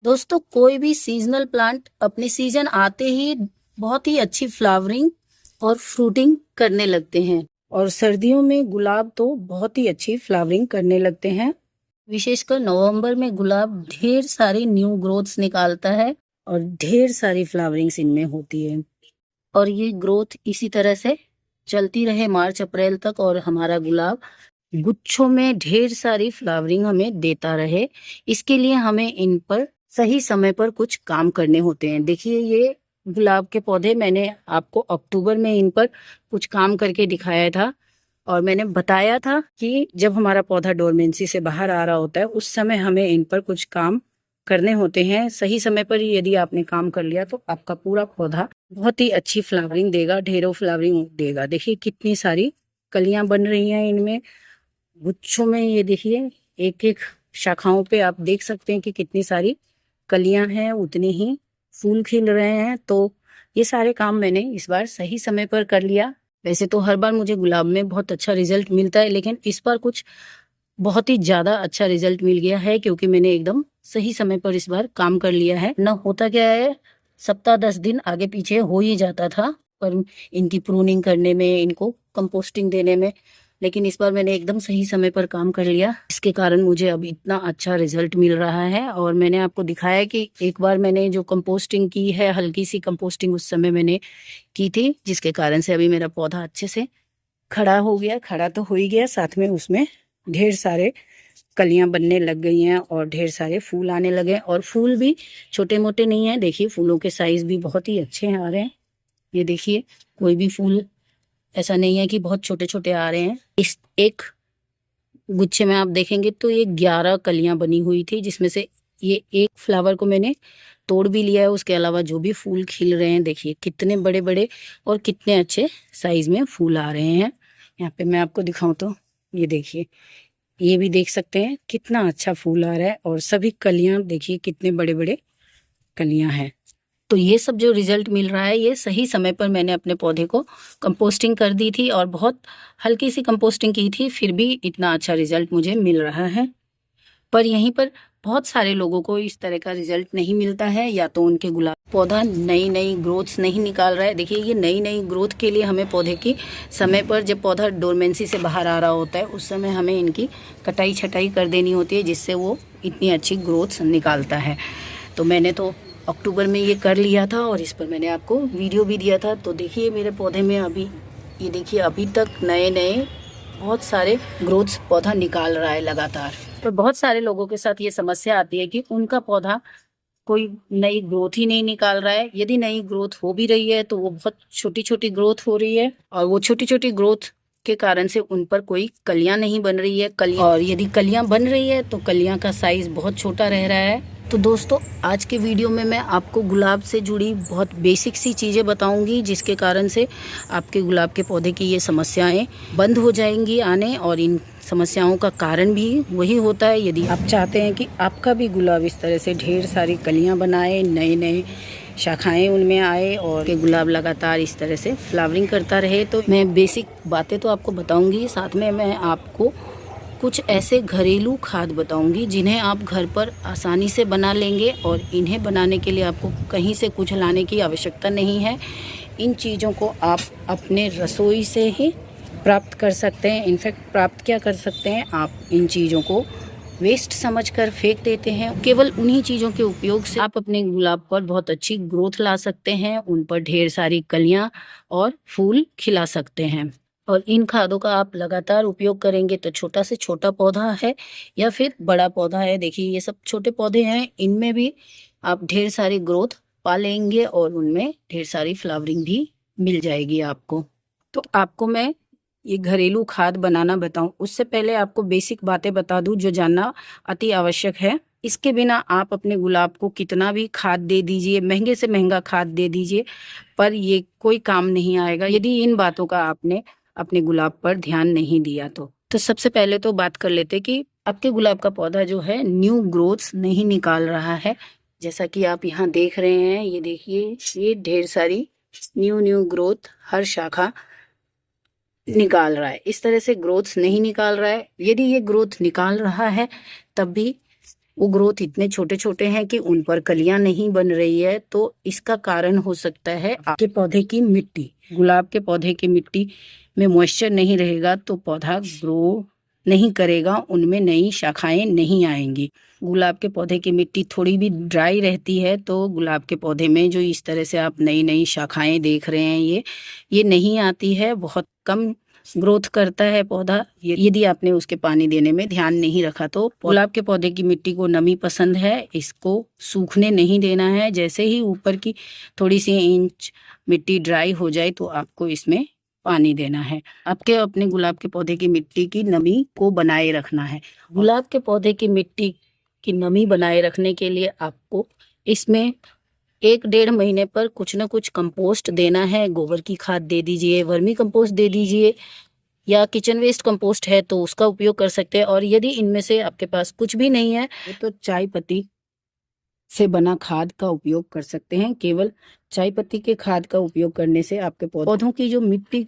दोस्तों, कोई भी सीजनल प्लांट अपने सीजन आते ही बहुत ही अच्छी फ्लावरिंग और फ्रूटिंग करने लगते हैं। और सर्दियों में गुलाब तो बहुत ही अच्छी फ्लावरिंग करने लगते हैं। विशेषकर नवंबर में गुलाब ढेर सारी न्यू ग्रोथ्स निकालता है और ढेर सारी फ्लावरिंग्स इनमें होती है। और ये ग्रोथ इसी तरह से चलती रहे मार्च अप्रैल तक, और हमारा गुलाब गुच्छों में ढेर सारी फ्लावरिंग हमें देता रहे। इसके लिए हमें इन पर सही समय पर कुछ काम करने होते हैं। देखिए, ये गुलाब के पौधे मैंने आपको अक्टूबर में इन पर कुछ काम करके दिखाया था, और मैंने बताया था कि जब हमारा पौधा डोरमेंसी से बाहर आ रहा होता है उस समय हमें इन पर कुछ काम करने होते हैं। सही समय पर यदि आपने काम कर लिया तो आपका पूरा पौधा बहुत ही अच्छी फ्लावरिंग देगा, ढेरों फ्लावरिंग देगा। देखिए कितनी सारी कलियां बन रही हैं इनमें गुच्छों में। ये देखिए, एक एक शाखाओं पे आप देख सकते हैं कि कितनी सारी कलियां हैं, उतने ही फूल खिल रहे हैं। तो ये सारे काम मैंने इस बार सही समय पर कर लिया। वैसे तो हर बार मुझे गुलाब में बहुत अच्छा रिजल्ट मिलता है, लेकिन इस बार कुछ बहुत ही ज्यादा अच्छा रिजल्ट मिल गया है, क्योंकि मैंने एकदम सही समय पर इस बार काम कर लिया है। न होता क्या है, सप्ताह 10 दिन आगे पीछे हो ही जाता था पर इनकी प्रूनिंग करने में, इनको कंपोस्टिंग देने में। लेकिन इस बार मैंने एकदम सही समय पर काम कर लिया, इसके कारण मुझे अब इतना अच्छा रिजल्ट मिल रहा है। और मैंने आपको दिखाया कि एक बार मैंने जो कंपोस्टिंग की है, हल्की सी कंपोस्टिंग उस समय मैंने की थी, जिसके कारण से अभी मेरा पौधा अच्छे से खड़ा हो गया। खड़ा तो हो ही गया, साथ में उसमें ढेर सारे कलियां बनने लग गई हैं और ढेर सारे फूल आने लगे। और फूल भी छोटे मोटे नहीं है, देखिए फूलों के साइज भी बहुत ही अच्छे आ रहे हैं। ये देखिए, कोई भी फूल ऐसा नहीं है कि बहुत छोटे छोटे आ रहे हैं। इस एक गुच्छे में आप देखेंगे तो ये 11 कलियां बनी हुई थी, जिसमें से ये एक फ्लावर को मैंने तोड़ भी लिया है। उसके अलावा जो भी फूल खिल रहे हैं, देखिए कितने बड़े बड़े और कितने अच्छे साइज में फूल आ रहे हैं। यहाँ पे मैं आपको दिखाऊं तो ये देखिए, ये भी देख सकते हैं कितना अच्छा फूल आ रहा है। और सभी कलियां देखिए कितने बड़े बड़े कलियां हैं। तो ये सब जो रिजल्ट मिल रहा है, ये सही समय पर मैंने अपने पौधे को कंपोस्टिंग कर दी थी, और बहुत हल्की सी कंपोस्टिंग की थी, फिर भी इतना अच्छा रिजल्ट मुझे मिल रहा है। पर यहीं पर बहुत सारे लोगों को इस तरह का रिजल्ट नहीं मिलता है, या तो उनके गुलाब पौधा नई नई ग्रोथ्स नहीं निकाल रहा है। देखिए, ये नई नई ग्रोथ के लिए हमें पौधे की समय पर, जब पौधा डोरमेंसी से बाहर आ रहा होता है उस समय हमें इनकी कटाई छटाई कर देनी होती है, जिससे वो इतनी अच्छी ग्रोथ्स निकालता है। तो मैंने तो अक्टूबर में ये कर लिया था, और इस पर मैंने आपको वीडियो भी दिया था। तो देखिए मेरे पौधे में अभी, ये देखिए अभी तक नए नए बहुत सारे ग्रोथ्स पौधा निकाल रहा है लगातार। पर बहुत सारे लोगों के साथ ये समस्या आती है कि उनका पौधा कोई नई ग्रोथ ही नहीं निकाल रहा है। यदि नई ग्रोथ हो भी रही है तो वो बहुत छोटी छोटी ग्रोथ हो रही है, और वो छोटी छोटी ग्रोथ के कारण से उन पर कोई कलियां नहीं बन रही है। और यदि कलियां बन रही है तो कलियां का साइज बहुत छोटा रह रहा है। तो दोस्तों, आज के वीडियो में मैं आपको गुलाब से जुड़ी बहुत बेसिक सी चीज़ें बताऊंगी, जिसके कारण से आपके गुलाब के पौधे की ये समस्याएं बंद हो जाएंगी आने। और इन समस्याओं का कारण भी वही होता है। यदि आप चाहते हैं कि आपका भी गुलाब इस तरह से ढेर सारी कलियां बनाए, नए नए शाखाएं उनमें आए, और के गुलाब लगातार इस तरह से फ्लावरिंग करता रहे, तो मैं बेसिक बातें तो आपको बताऊंगी, साथ में मैं आपको कुछ ऐसे घरेलू खाद बताऊंगी जिन्हें आप घर पर आसानी से बना लेंगे, और इन्हें बनाने के लिए आपको कहीं से कुछ लाने की आवश्यकता नहीं है। इन चीज़ों को आप अपने रसोई से ही प्राप्त कर सकते हैं। इनफैक्ट प्राप्त क्या कर सकते हैं, आप इन चीज़ों को वेस्ट समझकर फेंक देते हैं। केवल उन्हीं चीज़ों के उपयोग से आप अपने गुलाब पर बहुत अच्छी ग्रोथ ला सकते हैं, उन पर ढेर सारी कलियां और फूल खिला सकते हैं। और इन खादों का आप लगातार उपयोग करेंगे तो छोटा से छोटा पौधा है या फिर बड़ा पौधा है, देखिए ये सब छोटे पौधे हैं, इनमें भी आप ढेर सारी ग्रोथ पा लेंगे और उनमें ढेर सारी फ्लावरिंग भी मिल जाएगी आपको। तो आपको मैं ये घरेलू खाद बनाना बताऊं, उससे पहले आपको बेसिक बातें बता दूं जो जानना अति आवश्यक है। इसके बिना आप अपने गुलाब को कितना भी खाद दे दीजिए, महंगे से महंगा खाद दे दीजिए, पर ये कोई काम नहीं आएगा यदि इन बातों का आपने अपने गुलाब पर ध्यान नहीं दिया। तो सबसे पहले तो बात कर लेते कि आपके गुलाब का पौधा जो है न्यू ग्रोथ्स नहीं निकाल रहा है। जैसा कि आप यहाँ देख रहे हैं, ये देखिए, ये ढेर सारी न्यू न्यू ग्रोथ हर शाखा निकाल रहा है। इस तरह से ग्रोथ्स नहीं निकाल रहा है। यदि ये ग्रोथ निकाल रहा है तब भी वो ग्रोथ इतने छोटे छोटे हैं कि उन पर कलियां नहीं बन रही है। तो इसका कारण हो सकता है आपके पौधे की मिट्टी। गुलाब के पौधे की मिट्टी में मॉइस्चर नहीं रहेगा तो पौधा ग्रो नहीं करेगा, उनमें नई शाखाएं नहीं आएंगी। गुलाब के पौधे की मिट्टी थोड़ी भी ड्राई रहती है तो गुलाब के पौधे में जो इस तरह से आप नई नई शाखाएं देख रहे हैं ये नहीं आती है, बहुत कम ग्रोथ करता है पौधा यदि आपने उसके पानी देने में ध्यान नहीं रखा तो। गुलाब के पौधे की मिट्टी को नमी पसंद है, इसको सूखने नहीं देना है। जैसे ही ऊपर की थोड़ी सी इंच मिट्टी ड्राई हो जाए तो आपको इसमें पानी देना है। आपके अपने गुलाब के पौधे की मिट्टी की नमी को बनाए रखना है। गुलाब के पौधे की मिट्टी की नमी बनाए रखने के लिए आपको इसमें 1-1.5 महीने पर कुछ ना कुछ कंपोस्ट देना है। गोबर की खाद दे दीजिए, वर्मी कंपोस्ट दे दीजिए, या किचन वेस्ट कंपोस्ट है तो उसका उपयोग कर सकते हैं। और यदि इनमें से आपके पास कुछ भी नहीं है तो चाय पत्ती से बना खाद का उपयोग कर सकते हैं। केवल चाय पत्ती के खाद का उपयोग करने से आपके पौधों की जो मिट्टी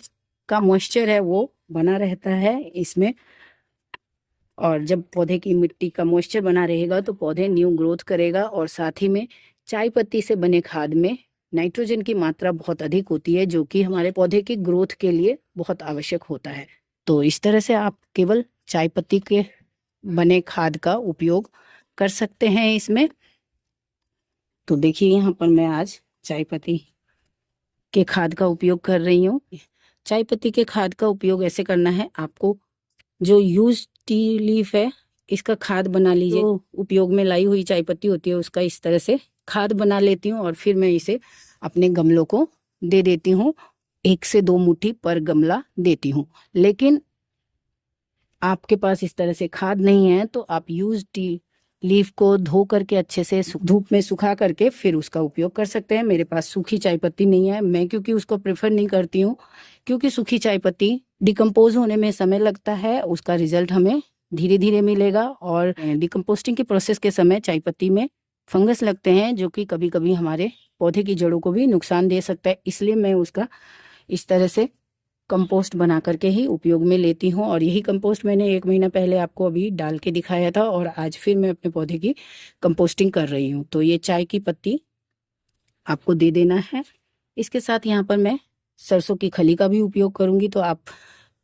का मॉइस्चर है वो बना रहता है इसमें। और जब पौधे की मिट्टी का मॉइस्चर बना रहेगा तो पौधे न्यू ग्रोथ करेगा। और साथ ही में चाय पत्ती से बने खाद में नाइट्रोजन की मात्रा बहुत अधिक होती है जो कि हमारे पौधे की ग्रोथ के लिए बहुत आवश्यक होता है। तो इस तरह से आप केवल चाय पत्ती के बने खाद का उपयोग कर सकते हैं इसमें। तो देखिए यहाँ पर मैं आज चाय पत्ती के खाद का उपयोग कर रही हूँ। चाय पत्ती के खाद का उपयोग ऐसे करना है, आपको जो यूज टी लीफ है इसका खाद बना लीजिए। तो उपयोग में लाई हुई चाय पत्ती होती है उसका इस तरह से खाद बना लेती हूँ और फिर मैं इसे अपने गमलों को दे देती हूँ। 1 से 2 मुट्ठी पर गमला देती हूँ। लेकिन आपके पास इस तरह से खाद नहीं है तो आप यूज टी लीफ को धो करके अच्छे से धूप में सुखा करके फिर उसका उपयोग कर सकते हैं। मेरे पास सूखी चाय पत्ती नहीं है, मैं क्योंकि उसको प्रेफर नहीं करती हूँ, क्योंकि सूखी चाय पत्ती डिकम्पोज होने में समय लगता है, उसका रिजल्ट हमें धीरे धीरे मिलेगा। और डिकम्पोस्टिंग के प्रोसेस के समय चाय पत्ती में फंगस लगते हैं जो कि कभी कभी हमारे पौधे की जड़ों को भी नुकसान दे सकता है। इसलिए मैं उसका इस तरह से कंपोस्ट बना करके ही उपयोग में लेती हूँ। और यही कंपोस्ट मैंने 1 महीना पहले आपको अभी डाल के दिखाया था और आज फिर मैं अपने पौधे की कंपोस्टिंग कर रही हूँ। तो ये चाय की पत्ती आपको दे देना है। इसके साथ यहाँ पर मैं सरसों की खली का भी उपयोग करूँगी। तो आप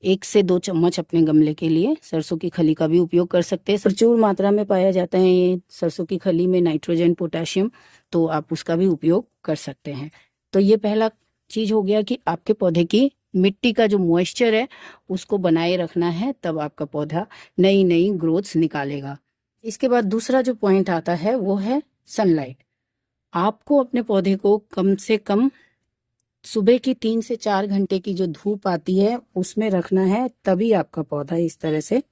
1 से 2 चम्मच अपने गमले के लिए सरसों की खली का भी उपयोग कर सकते हैं। प्रचुर मात्रा में पाया जाता है ये सरसों की खली में नाइट्रोजन, पोटेशियम, तो आप उसका भी उपयोग कर सकते हैं। तो ये पहला चीज हो गया कि आपके पौधे की मिट्टी का जो मॉइस्चर है उसको बनाए रखना है, तब आपका पौधा नई नई ग्रोथ्स निकालेगा। इसके बाद दूसरा जो पॉइंट आता है वो है सनलाइट। आपको अपने पौधे को कम से कम सुबह की 3 से 4 घंटे की जो धूप आती है उसमें रखना है, तभी आपका पौधा इस तरह से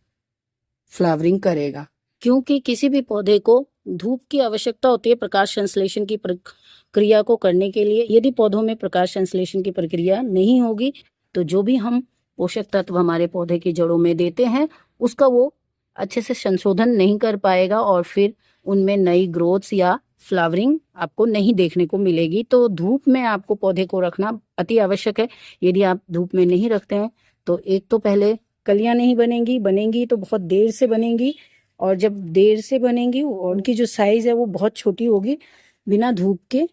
फ्लावरिंग करेगा। क्योंकि किसी भी पौधे को धूप की आवश्यकता होती है प्रकाश संश्लेषण की प्रक्रिया को करने के लिए। यदि पौधों में प्रकाश संश्लेषण की प्रक्रिया नहीं होगी तो जो भी हम पोषक तत्व हमारे पौधे की जड़ों में देते हैं उसका वो अच्छे से संशोधन नहीं कर पाएगा और फिर उनमें नई ग्रोथ्स या फ्लावरिंग आपको नहीं देखने को मिलेगी। तो धूप में आपको पौधे को रखना अति आवश्यक है। यदि आप धूप में नहीं रखते हैं तो एक तो पहले कलियां नहीं बनेंगी तो बहुत देर से बनेंगी, और जब देर से बनेंगी उनकी जो साइज है वो बहुत छोटी होगी बिना धूप के।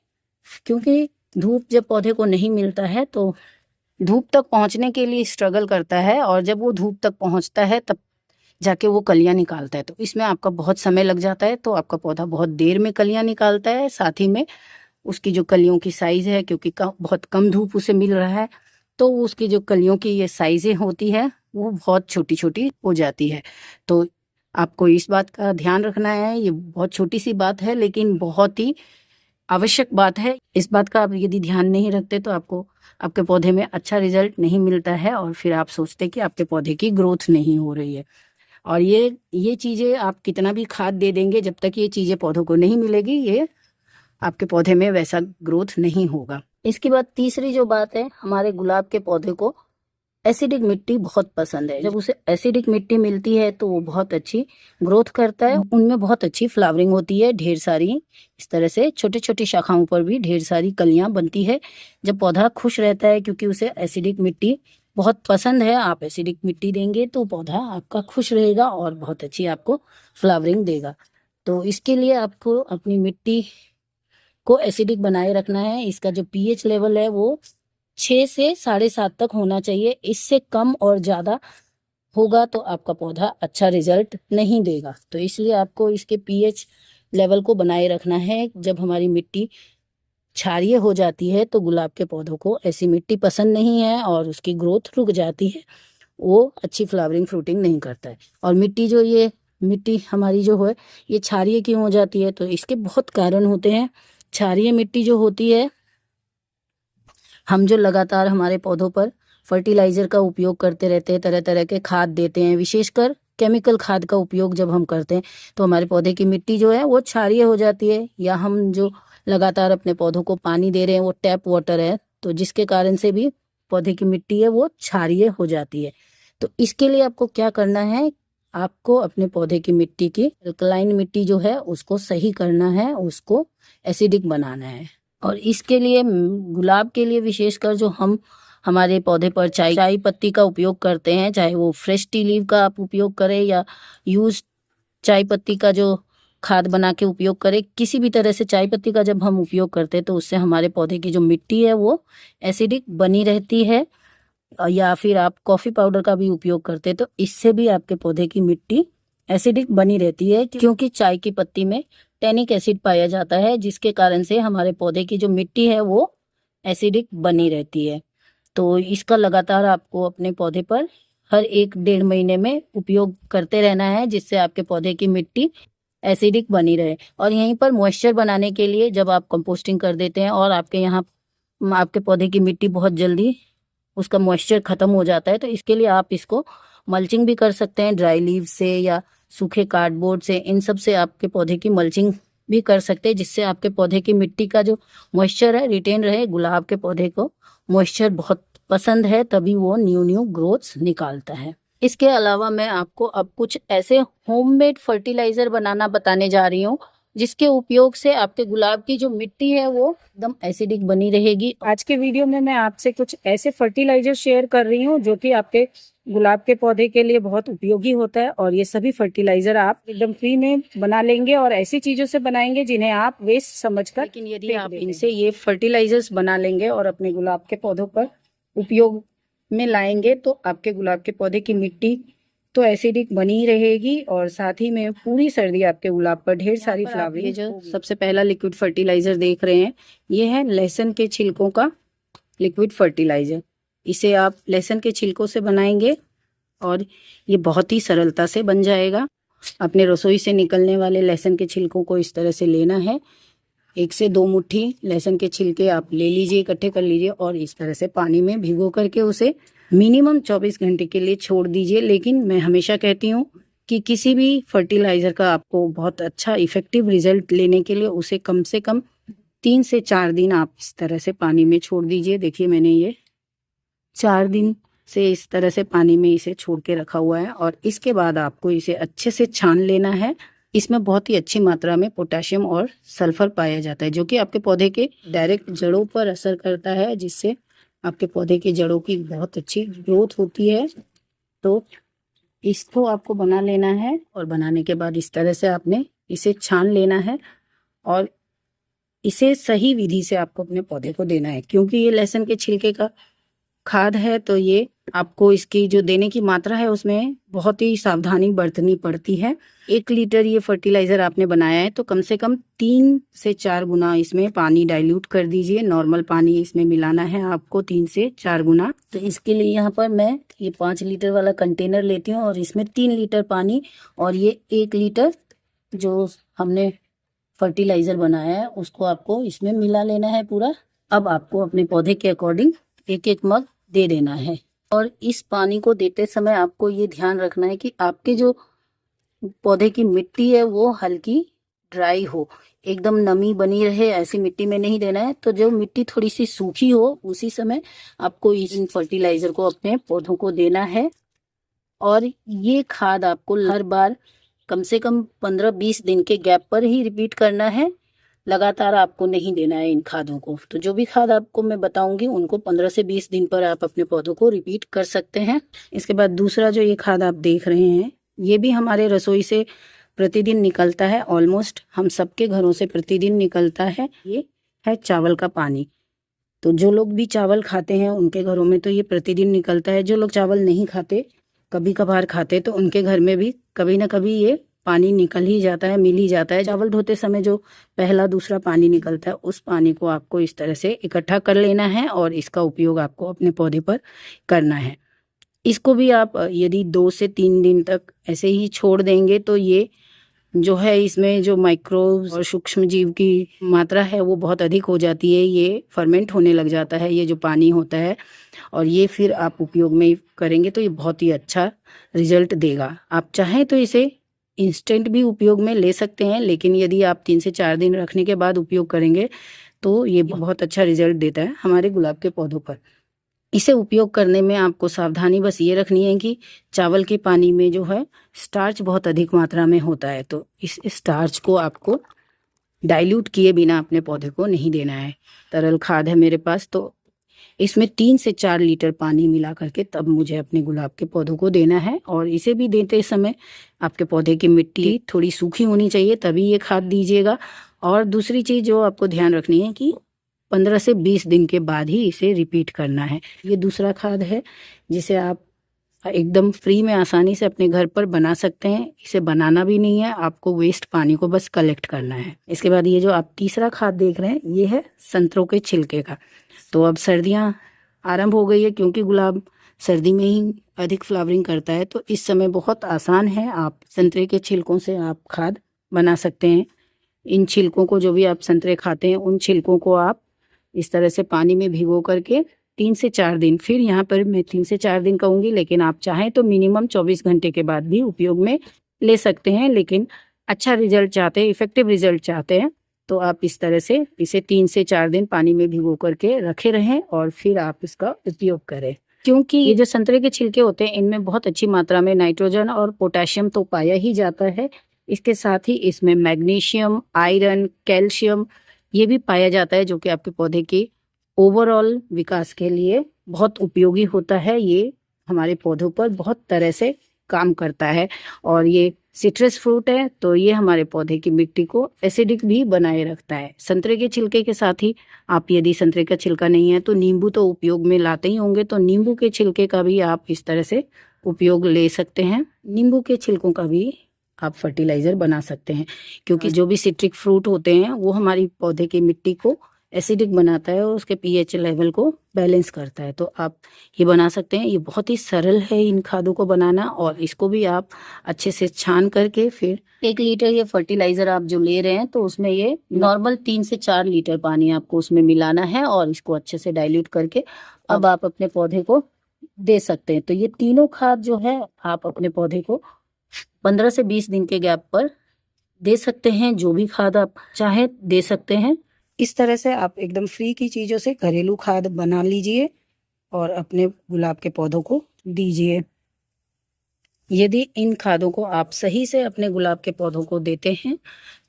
क्योंकि धूप जब पौधे को नहीं मिलता है तो धूप तक पहुंचने के लिए स्ट्रगल करता है, और जब वो धूप तक पहुंचता है तब जाके वो कलियां निकालता है। तो इसमें आपका बहुत समय लग जाता है, तो आपका पौधा बहुत देर में कलियां निकालता है। साथ ही में उसकी जो कलियों की साइज है, क्योंकि बहुत कम धूप उसे मिल रहा है, तो उसकी जो कलियों की ये साइजें होती है वो बहुत छोटी छोटी हो जाती है। तो आपको इस बात का ध्यान रखना है। ये बहुत छोटी सी बात है लेकिन बहुत ही आवश्यक बात है। इस बात का आप यदि ध्यान नहीं रखते तो आपको आपके पौधे में अच्छा रिजल्ट नहीं मिलता है, और फिर आप सोचते कि आपके पौधे की ग्रोथ नहीं हो रही है। और ये चीज़ें आप कितना भी खाद दे देंगे, जब तक ये चीज़ें पौधों को नहीं मिलेगी ये आपके पौधे में वैसा ग्रोथ नहीं होगा। इसके बाद तीसरी जो बात है, हमारे गुलाब के पौधे को एसिडिक मिट्टी बहुत पसंद है। जब उसे एसिडिक मिट्टी मिलती है तो वो बहुत अच्छी ग्रोथ करता है, उनमें बहुत अच्छी फ्लावरिंग होती है, ढेर सारी इस तरह से छोटी छोटी शाखाओं पर भी ढेर सारी कलियां बनती है। जब पौधा खुश रहता है क्योंकि उसे एसिडिक मिट्टी बहुत पसंद है, आप एसिडिक मिट्टी देंगे तो पौधा आपका खुश रहेगा और बहुत अच्छी आपको फ्लावरिंग देगा। तो इसके लिए आपको अपनी मिट्टी को एसिडिक बनाए रखना है। इसका जो पीएच लेवल है वो 6 से 7.5 तक होना चाहिए। इससे कम और ज़्यादा होगा तो आपका पौधा अच्छा रिजल्ट नहीं देगा। तो इसलिए आपको इसके पीएच लेवल को बनाए रखना है। जब हमारी मिट्टी क्षारीय हो जाती है तो गुलाब के पौधों को ऐसी मिट्टी पसंद नहीं है और उसकी ग्रोथ रुक जाती है, वो अच्छी फ्लावरिंग फ्रूटिंग नहीं करता है। और मिट्टी हमारी जो है ये क्षारीय क्यों हो जाती है, तो इसके बहुत कारण होते हैं। क्षारीय मिट्टी जो होती है, हम जो लगातार हमारे पौधों पर फर्टिलाइजर का उपयोग करते रहते हैं, तरह तरह के खाद देते हैं, विशेषकर केमिकल खाद का उपयोग जब हम करते हैं तो हमारे पौधे की मिट्टी जो है वो क्षारीय हो जाती है। या हम जो लगातार अपने पौधों को पानी दे रहे हैं वो टैप वाटर है, तो जिसके कारण से भी पौधे की मिट्टी है वो क्षारीय हो जाती है। तो इसके लिए आपको क्या करना है, आपको अपने पौधे की मिट्टी की अल्कलाइन मिट्टी जो है उसको सही करना है, उसको एसिडिक बनाना है। और इसके लिए गुलाब के लिए विशेषकर जो हम हमारे पौधे पर चाय पत्ती का उपयोग करते हैं, चाहे वो फ्रेश टी लीव का आप उपयोग करें या यूज चाय पत्ती का जो खाद बना के उपयोग करें, किसी भी तरह से चाय पत्ती का जब हम उपयोग करते हैं तो उससे हमारे पौधे की जो मिट्टी है वो एसिडिक बनी रहती है। या फिर आप कॉफ़ी पाउडर का भी उपयोग करते हैं तो इससे भी आपके पौधे की मिट्टी एसिडिक बनी रहती है, क्योंकि चाय की पत्ती में टैनिक एसिड पाया जाता है, जिसके कारण से हमारे पौधे की जो मिट्टी है वो एसिडिक बनी रहती है। तो इसका लगातार आपको अपने पौधे पर हर 1-1.5 महीने में उपयोग करते रहना है, जिससे आपके पौधे की मिट्टी एसिडिक बनी रहे। और यहीं पर मॉइस्चर बनाने के लिए जब आप कंपोस्टिंग कर देते हैं और आपके यहाँ आपके पौधे की मिट्टी बहुत जल्दी उसका मॉइस्चर खत्म हो जाता है, तो इसके लिए आप इसको मल्चिंग भी कर सकते हैं, ड्राई लीव से या सूखे कार्डबोर्ड से, इन सब से आपके पौधे की मल्चिंग भी कर सकते हैं, जिससे आपके पौधे की मिट्टी का जो मॉइस्चर है रिटेन रहे। गुलाब के पौधे को मॉइस्चर बहुत पसंद है, तभी वो न्यू ग्रोथ्स निकालता है। इसके अलावा मैं आपको अब कुछ ऐसे होममेड फर्टिलाइजर बनाना बताने जा रही हूँ, जिसके उपयोग से आपके गुलाब की जो मिट्टी है वो एकदम एसिडिक बनी रहेगी। आज के वीडियो में मैं आपसे कुछ ऐसे फर्टिलाइजर शेयर कर रही हूँ जो कि आपके गुलाब के पौधे के लिए बहुत उपयोगी होता है। और ये सभी फर्टिलाइजर आप एकदम फ्री में बना लेंगे और ऐसी चीजों से बनाएंगे जिन्हें आप वेस्ट समझकर, लेकिन यदि आप इनसे ये फर्टिलाइजर्स बना लेंगे और अपने गुलाब के पौधों पर उपयोग में लाएंगे तो आपके गुलाब के पौधे की मिट्टी तो एसिडिक बनी रहेगी और साथ ही में पूरी सर्दी आपके गुलाब पर ढेर सारी फ्लावरिंग। ये जो सबसे पहला लिक्विड फर्टिलाइजर देख रहे हैं ये है लहसुन के छिलकों का लिक्विड फर्टिलाइजर। इसे आप लहसुन के छिलकों से बनाएंगे और ये बहुत ही सरलता से बन जाएगा। अपने रसोई से निकलने वाले लहसुन के छिलकों को इस तरह से लेना है, 1 से 2 मुट्ठी लहसुन के छिलके आप ले लीजिए, इकट्ठे कर लीजिए और इस तरह से पानी में भिगो करके उसे मिनिमम 24 घंटे के लिए छोड़ दीजिए। लेकिन मैं हमेशा कहती हूँ कि किसी भी फर्टिलाइजर का आपको बहुत अच्छा इफेक्टिव रिजल्ट लेने के लिए उसे कम से कम 3 से 4 दिन आप इस तरह से पानी में छोड़ दीजिए। देखिए मैंने ये 4 दिन से इस तरह से पानी में इसे छोड़ के रखा हुआ है और इसके बाद आपको इसे अच्छे से छान लेना है। इसमें बहुत ही अच्छी मात्रा में पोटेशियम और सल्फर पाया जाता है, जो कि आपके पौधे के डायरेक्ट जड़ों पर असर करता है, जिससे आपके पौधे की जड़ों की बहुत अच्छी ग्रोथ होती है। तो इसको आपको बना लेना है और बनाने के बाद इस तरह से आपने इसे छान लेना है और इसे सही विधि से आपको अपने पौधे को देना है। क्योंकि ये लहसुन के छिलके का खाद है तो ये आपको इसकी जो देने की मात्रा है उसमें बहुत ही सावधानी बरतनी पड़ती है। 1 लीटर ये फर्टिलाइजर आपने बनाया है तो कम से कम 3 से 4 गुना इसमें पानी डाइल्यूट कर दीजिए। नॉर्मल पानी इसमें मिलाना है आपको 3 से 4 गुना। तो इसके लिए यहाँ पर मैं ये 5 लीटर वाला कंटेनर लेती हूँ और इसमें 3 लीटर पानी और ये 1 लीटर जो हमने फर्टिलाइजर बनाया है उसको आपको इसमें मिला लेना है पूरा। अब आपको अपने पौधे के अकॉर्डिंग 1-1 मग दे देना है। और इस पानी को देते समय आपको ये ध्यान रखना है कि आपके जो पौधे की मिट्टी है वो हल्की ड्राई हो, एकदम नमी बनी रहे ऐसी मिट्टी में नहीं देना है। तो जो मिट्टी थोड़ी सी सूखी हो उसी समय आपको इन फर्टिलाइजर को अपने पौधों को देना है। और ये खाद आपको हर बार कम से कम 15-20 दिन के गैप पर ही रिपीट करना है, लगातार आपको नहीं देना है इन खादों को। तो जो भी खाद आपको मैं बताऊंगी उनको 15 से 20 दिन पर आप अपने पौधों को रिपीट कर सकते हैं। इसके बाद दूसरा जो ये खाद आप देख रहे हैं ये भी हमारे रसोई से प्रतिदिन निकलता है, ऑलमोस्ट हम सबके घरों से प्रतिदिन निकलता है, ये है चावल का पानी। तो जो लोग भी चावल खाते हैं उनके घरों में तो ये प्रतिदिन निकलता है। जो लोग चावल नहीं खाते, कभी कभार खाते, तो उनके घर में भी कभी ना कभी ये पानी निकल ही जाता है, मिल ही जाता है। चावल धोते समय जो पहला दूसरा पानी निकलता है, उस पानी को आपको इस तरह से इकट्ठा कर लेना है और इसका उपयोग आपको अपने पौधे पर करना है। इसको भी आप यदि 2 से 3 दिन तक ऐसे ही छोड़ देंगे तो ये जो है, इसमें जो माइक्रोब्स और सूक्ष्म जीव की मात्रा है वो बहुत अधिक हो जाती है, ये फर्मेंट होने लग जाता है, ये जो पानी होता है, और ये फिर आप उपयोग में करेंगे तो ये बहुत ही अच्छा रिजल्ट देगा। आप चाहें तो इसे इंस्टेंट भी उपयोग में ले सकते हैं, लेकिन यदि आप 3 से 4 दिन रखने के बाद उपयोग करेंगे तो ये बहुत अच्छा रिजल्ट देता है हमारे गुलाब के पौधों पर। इसे उपयोग करने में आपको सावधानी बस ये रखनी है कि चावल के पानी में जो है स्टार्च बहुत अधिक मात्रा में होता है, तो इस स्टार्च को आपको डाइल्यूट किए बिना अपने पौधे को नहीं देना है। तरल खाद है मेरे पास, तो इसमें 3 से 4 लीटर पानी मिला करके तब मुझे अपने गुलाब के पौधों को देना है। और इसे भी देते समय आपके पौधे की मिट्टी थोड़ी सूखी होनी चाहिए, तभी ये खाद दीजिएगा। और दूसरी चीज़ जो आपको ध्यान रखनी है कि 15 से 20 दिन के बाद ही इसे रिपीट करना है। ये दूसरा खाद है जिसे आप एकदम फ्री में आसानी से अपने घर पर बना सकते हैं। इसे बनाना भी नहीं है, आपको वेस्ट पानी को बस कलेक्ट करना है। इसके बाद ये जो आप तीसरा खाद देख रहे हैं, ये है संतरों के छिलके का। तो अब सर्दियाँ आरंभ हो गई है, क्योंकि गुलाब सर्दी में ही अधिक फ्लावरिंग करता है, तो इस समय बहुत आसान है, आप संतरे के छिलकों से आप खाद बना सकते हैं। इन छिलकों को, जो भी आप संतरे खाते हैं, उन छिलकों को आप इस तरह से पानी में भिगो करके 3 से 4 दिन, फिर यहाँ पर मैं 3 से 4 दिन कहूँगी, लेकिन आप चाहें तो मिनिमम 24 घंटे के बाद भी उपयोग में ले सकते हैं। लेकिन अच्छा रिजल्ट चाहते हैं, इफेक्टिव रिजल्ट चाहते हैं, तो आप इस तरह से इसे 3 से 4 दिन पानी में भिगो करके रखे रहें और फिर आप इसका उपयोग करें। क्योंकि ये जो संतरे के छिलके होते हैं, इनमें बहुत अच्छी मात्रा में नाइट्रोजन और पोटेशियम तो पाया ही जाता है। इसके साथ ही इसमें मैग्नीशियम, आयरन, कैल्शियम ये भी पाया जाता है, जो कि आपके पौधे के ओवरऑल विकास के लिए बहुत उपयोगी होता है। ये हमारे पौधों पर बहुत तरह से काम करता है। और ये सिट्रस फ्रूट है, तो ये हमारे पौधे की मिट्टी को एसिडिक भी बनाए रखता है। संतरे के छिलके के साथ ही आप, यदि संतरे का छिलका नहीं है तो नींबू तो उपयोग में लाते ही होंगे, तो नींबू के छिलके का भी आप इस तरह से उपयोग ले सकते हैं। नींबू के छिलकों का भी आप फर्टिलाइज़र बना सकते हैं, क्योंकि जो भी सिट्रिक फ्रूट होते हैं वो हमारी पौधे की मिट्टी को एसिडिक बनाता है और उसके pH लेवल को बैलेंस करता है। तो आप ये बना सकते हैं। ये बहुत ही सरल है इन खादों को बनाना, और इसको भी आप अच्छे से छान करके फिर 1 लीटर ये फर्टिलाइज़र आप जो ले रहे हैं, तो उसमें ये नॉर्मल 3 से 4 लीटर पानी आपको उसमें मिलाना है और इसको अच्छे से डाइल्यूट करके अब आप अपने पौधे को दे सकते हैं। तो ये तीनों खाद जो है आप अपने पौधे को 15 से 20 दिन के गैप पर दे सकते हैं। जो भी खाद आप चाहे दे सकते हैं। इस तरह से आप एकदम फ्री की चीज़ों से घरेलू खाद बना लीजिए और अपने गुलाब के पौधों को दीजिए। यदि इन खादों को आप सही से अपने गुलाब के पौधों को देते हैं,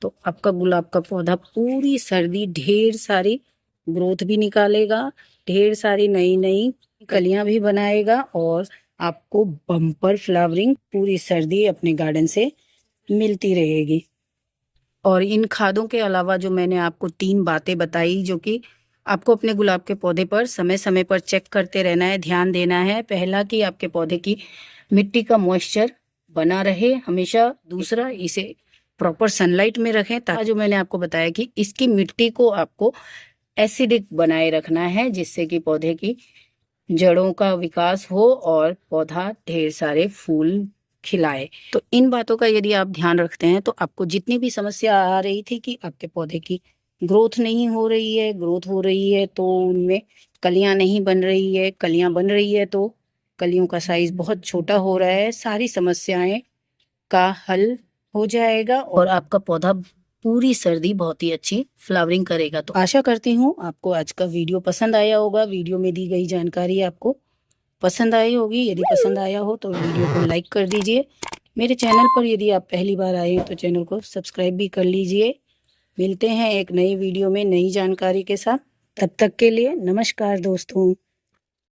तो आपका गुलाब का पौधा पूरी सर्दी ढेर सारी ग्रोथ भी निकालेगा, ढेर सारी नई नई कलियां भी बनाएगा, और आपको बम्पर फ्लावरिंग पूरी सर्दी अपने गार्डन से मिलती रहेगी। और इन खादों के अलावा जो मैंने आपको 3 बातें बताई, जो कि आपको अपने गुलाब के पौधे पर समय समय पर चेक करते रहना है, ध्यान देना है। पहला कि आपके पौधे की मिट्टी का मॉइस्चर बना रहे हमेशा। दूसरा, इसे प्रॉपर सनलाइट में रखें, ताकि जो मैंने आपको बताया कि इसकी मिट्टी को आपको एसिडिक बनाए रखना है, जिससे कि पौधे की जड़ों का विकास हो और पौधा ढेर सारे फूल खिलाए। तो इन बातों का यदि आप ध्यान रखते हैं, तो आपको जितनी भी समस्या आ रही थी कि आपके पौधे की ग्रोथ नहीं हो रही है, ग्रोथ हो रही है तो उनमें कलियां नहीं बन रही है, कलियां बन रही है तो कलियों का साइज बहुत छोटा हो रहा है, सारी समस्याएं का हल हो जाएगा और आपका पौधा पूरी सर्दी बहुत ही अच्छी फ्लावरिंग करेगा। तो आशा करती हूँ आपको आज का वीडियो पसंद आया होगा। वीडियो में दी गई जानकारी आपको पसंद आई होगी। यदि पसंद आया हो तो वीडियो को लाइक कर दीजिए। मेरे चैनल पर यदि आप पहली बार आए हैं तो चैनल को सब्सक्राइब भी कर लीजिए। मिलते हैं एक नई वीडियो में नई जानकारी के साथ। तब तक के लिए नमस्कार दोस्तों।